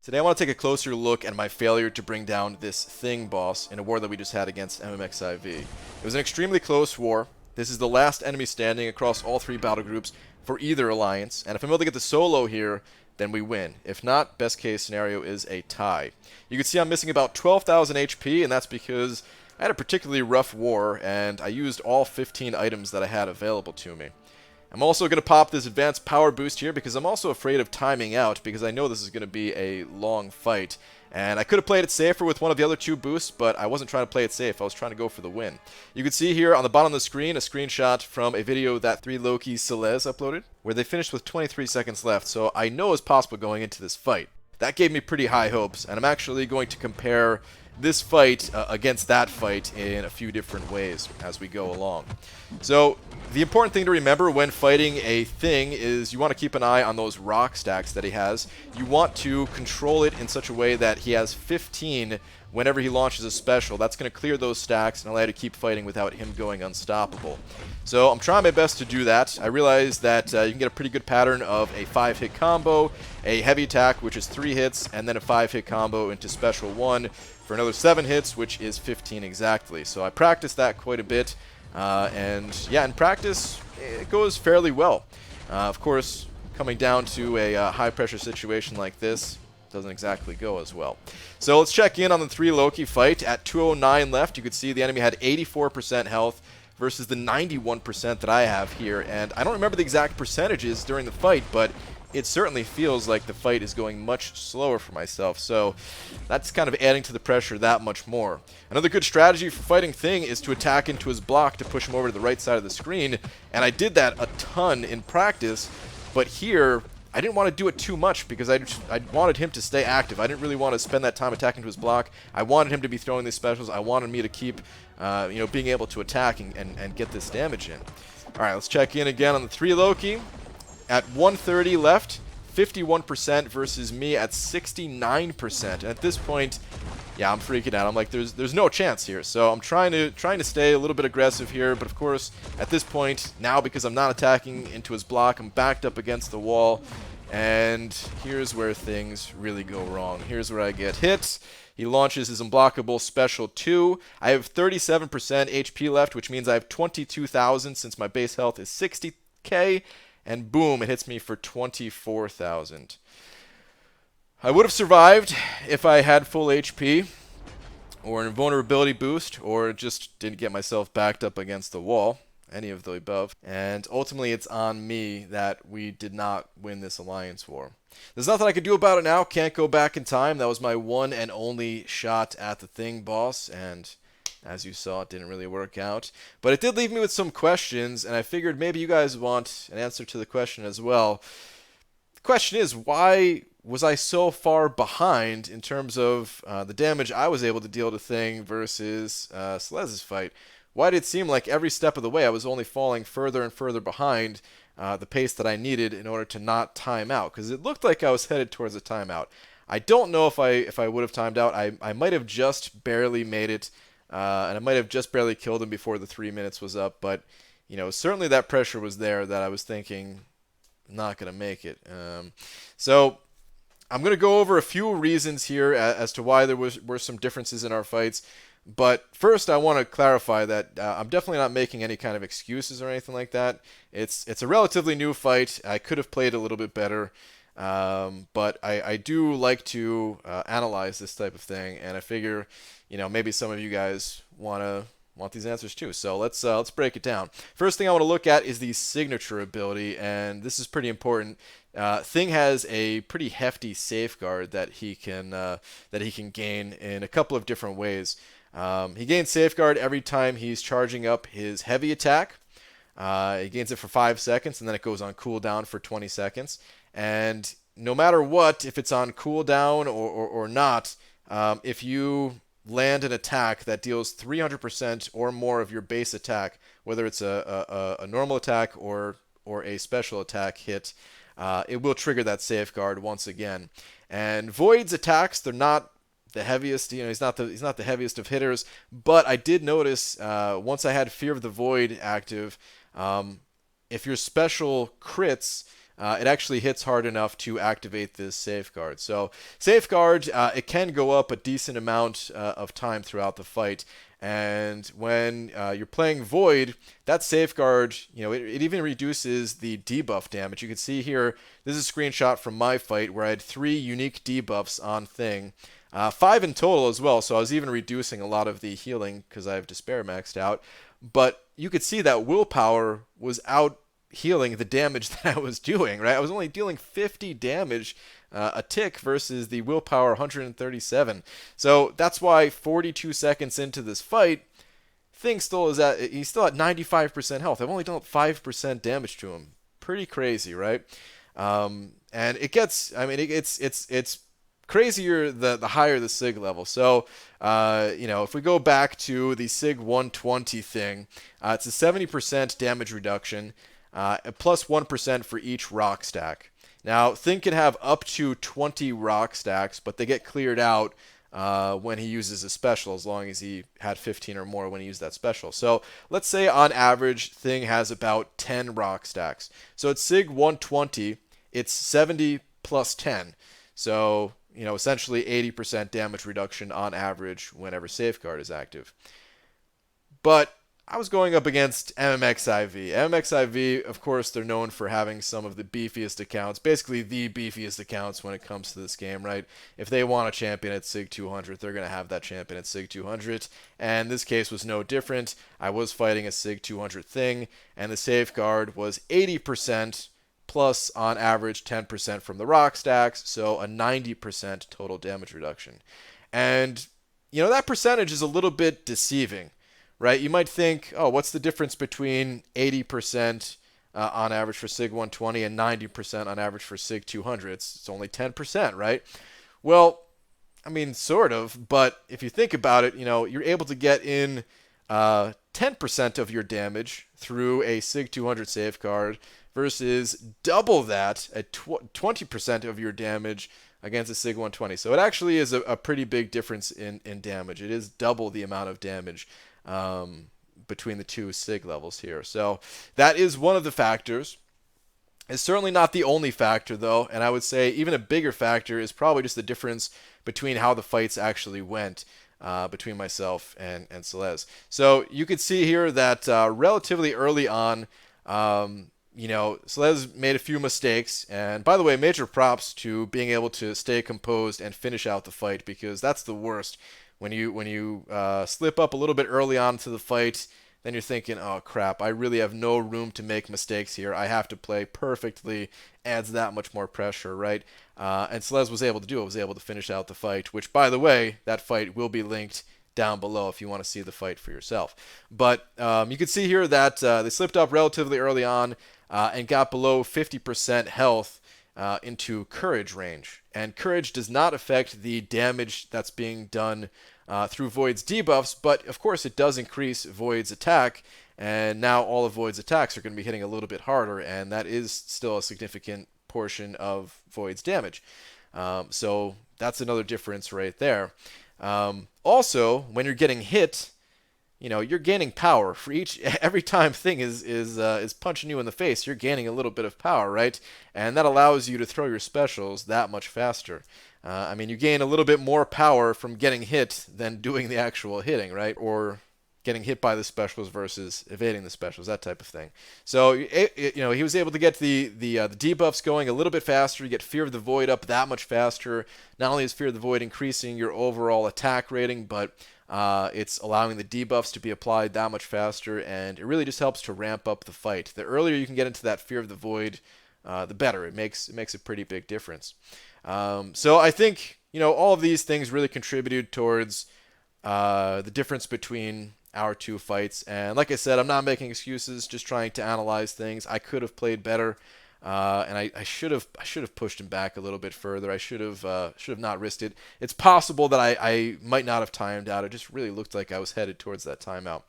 Today I want to take a closer look at my failure to bring down this Thing boss in a war that we just had against MMXIV. It was an extremely close war. This is the last enemy standing across all three battle groups for either alliance, and if I'm able to get the solo here, then we win. If not, best case scenario is a tie. You can see I'm missing about 12,000 HP, and that's because I had a particularly rough war, and I used all 15 items that I had available to me. I'm also going to pop this advanced power boost here because I'm also afraid of timing out because I know this is going to be a long fight. And I could have played it safer with one of the other two boosts, but I wasn't trying to play it safe. I was trying to go for the win. You can see here on the bottom of the screen a screenshot from a video that 3 Loki Celez uploaded, where they finished with 23 seconds left, so I know it's possible going into this fight. That gave me pretty high hopes, and I'm actually going to compare this fight against that fight in a few different ways as we go along. So the important thing to remember when fighting a Thing is you want to keep an eye on those rock stacks that he has. You want to control it in such a way that he has 15 whenever he launches a special. That's going to clear those stacks and allow you to keep fighting without him going unstoppable. So I'm trying my best to do that. I realize that you can get a pretty good pattern of a 5-hit combo, a heavy attack, which is 3 hits, and then a 5-hit combo into special 1 for another 7 hits, which is 15 exactly. So I practiced that quite a bit, and yeah, in practice, it goes fairly well. Of course, coming down to a high-pressure situation like this, doesn't exactly go as well. So let's check in on the 3 Loki fight. At 209 left, you could see the enemy had 84% health versus the 91% that I have here. And I don't remember the exact percentages during the fight, but it certainly feels like the fight is going much slower for myself. So that's kind of adding to the pressure that much more. Another good strategy for fighting Thing is to attack into his block to push him over to the right side of the screen. And I did that a ton in practice, but here I didn't want to do it too much because I wanted him to stay active. I didn't really want to spend that time attacking to his block. I wanted him to be throwing these specials. I wanted me to keep, being able to attack and get this damage in. All right, let's check in again on the 3 Loki. At 130 left, 51% versus me at 69%. And at this point, yeah, I'm freaking out. I'm like, there's no chance here. So I'm trying to stay a little bit aggressive here, but of course, at this point, now because I'm not attacking into his block, I'm backed up against the wall, and here's where things really go wrong. Here's where I get hit. He launches his unblockable special 2. I have 37% HP left, which means I have 22,000 since my base health is 60k, and boom, it hits me for 24,000. I would have survived if I had full HP, or an invulnerability boost, or just didn't get myself backed up against the wall. Any of the above. And ultimately, it's on me that we did not win this alliance war. There's nothing I can do about it now. Can't go back in time. That was my one and only shot at the Thing boss, and as you saw, it didn't really work out. But it did leave me with some questions, and I figured maybe you guys want an answer to the question as well. The question is, why was I so far behind in terms of the damage I was able to deal to Thing versus Celez's fight? Why did it seem like every step of the way I was only falling further and further behind the pace that I needed in order to not time out? Because it looked like I was headed towards a timeout. I don't know if I would have timed out. I might have just barely made it, and I might have just barely killed him before the 3 minutes was up. But certainly that pressure was there that I was thinking, not going to make it. So I'm going to go over a few reasons here as to why there were some differences in our fights. But first, I want to clarify that I'm definitely not making any kind of excuses or anything like that. It's a relatively new fight. I could have played a little bit better, but I do like to analyze this type of thing, and I figure, maybe some of you guys want these answers too. So let's break it down. First thing I want to look at is the signature ability, and this is pretty important. Thing has a pretty hefty safeguard that he can gain in a couple of different ways. He gains safeguard every time he's charging up his heavy attack. He gains it for 5 seconds, and then it goes on cooldown for 20 seconds. And no matter what, if it's on cooldown or not, if you land an attack that deals 300% or more of your base attack, whether it's a normal attack or a special attack hit, it will trigger that safeguard once again. And Void's attacks, they're not the heaviest, he's not the heaviest of hitters, but I did notice once I had Fear of the Void active, if your special crits, it actually hits hard enough to activate this safeguard. So safeguard, it can go up a decent amount of time throughout the fight. And when you're playing Void, that safeguard, it even reduces the debuff damage. You can see here, this is a screenshot from my fight where I had 3 unique debuffs on Thing. 5 in total as well, so I was even reducing a lot of the healing because I have Despair maxed out. But you could see that Willpower was out healing the damage that I was doing, right? I was only dealing 50 damage a tick versus the Willpower 137. So that's why 42 seconds into this fight, he's still at 95% health. I've only done 5% damage to him. Pretty crazy, right? And it gets, it's crazier the higher the SIG level. So, if we go back to the SIG 120 thing, it's a 70% damage reduction, plus 1% for each rock stack. Now, Thing can have up to 20 rock stacks, but they get cleared out when he uses a special, as long as he had 15 or more when he used that special. So let's say on average, Thing has about 10 rock stacks. So at SIG 120, it's 70 plus 10. So, essentially 80% damage reduction on average whenever Safeguard is active. But I was going up against MMXIV. MMXIV, of course, they're known for having some of the beefiest accounts, basically the beefiest accounts when it comes to this game, right? If they want a champion at SIG 200, they're going to have that champion at SIG 200, and this case was no different. I was fighting a SIG 200 Thing, and the Safeguard was 80%, plus on average 10% from the rock stacks, so a 90% total damage reduction. And, that percentage is a little bit deceiving, right? You might think, oh, what's the difference between 80% on average for SIG 120 and 90% on average for SIG 200? It's only 10%, right? Well, sort of, but if you think about it, you're able to get in 10% of your damage through a SIG 200 Safeguard versus double that at 20% of your damage against a SIG 120. So it actually is a pretty big difference in damage. It is double the amount of damage between the two SIG levels here. So that is one of the factors. It's certainly not the only factor, though, and I would say even a bigger factor is probably just the difference between how the fights actually went between myself and Celez. So you could see here that relatively early on, Celez made a few mistakes, and by the way, major props to being able to stay composed and finish out the fight, because that's the worst. When you slip up a little bit early on to the fight, then you're thinking, oh crap, I really have no room to make mistakes here. I have to play perfectly. Adds that much more pressure, right? And Celez was able to do it. Was able to finish out the fight, which, by the way, that fight will be linked down below if you want to see the fight for yourself. But you can see here that they slipped up relatively early on and got below 50% health into Courage range. And Courage does not affect the damage that's being done through Void's debuffs, but of course it does increase Void's attack, and now all of Void's attacks are going to be hitting a little bit harder, and that is still a significant portion of Void's damage. So that's another difference right there. Also, when you're getting hit, you're gaining power for every time Thing is punching you in the face. You're gaining a little bit of power, right? And that allows you to throw your specials that much faster. You gain a little bit more power from getting hit than doing the actual hitting, right? Or getting hit by the specials versus evading the specials, that type of thing. So he was able to get the debuffs going a little bit faster. You get Fear of the Void up that much faster. Not only is Fear of the Void increasing your overall attack rating, but it's allowing the debuffs to be applied that much faster, and it really just helps to ramp up the fight. The earlier you can get into that Fear of the Void, the better. It makes a pretty big difference. So I think all of these things really contributed towards the difference between our two fights. And like I said, I'm not making excuses, just trying to analyze things. I could have played better, and I should have pushed him back a little bit further. I should have not risked it. It's possible that I might not have timed out. It just really looked like I was headed towards that timeout.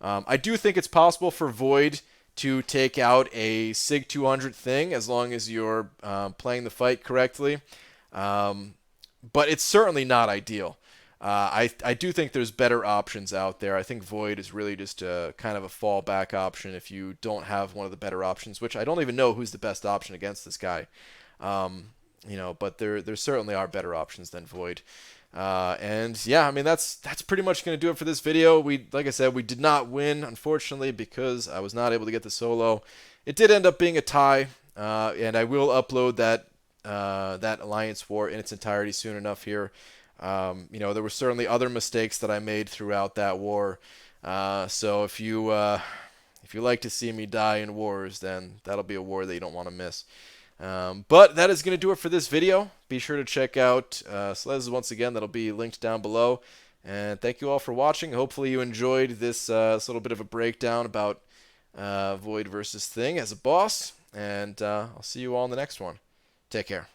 I do think it's possible for Void to take out a SIG 200 Thing as long as you're playing the fight correctly, but it's certainly not ideal. I do think there's better options out there. I think Void is really just a kind of a fallback option if you don't have one of the better options, which I don't even know who's the best option against this guy. But there certainly are better options than Void. And yeah, I mean that's pretty much going to do it for this video. Like I said, we did not win, unfortunately, because I was not able to get the solo. It did end up being a tie, and I will upload that Alliance War in its entirety soon enough here. There were certainly other mistakes that I made throughout that war. So if you like to see me die in wars, then that'll be a war that you don't want to miss. But that is going to do it for this video. Be sure to check out Slez once again. That'll be linked down below. And thank you all for watching. Hopefully you enjoyed this little bit of a breakdown about Void versus Thing as a boss. And I'll see you all in the next one. Take care.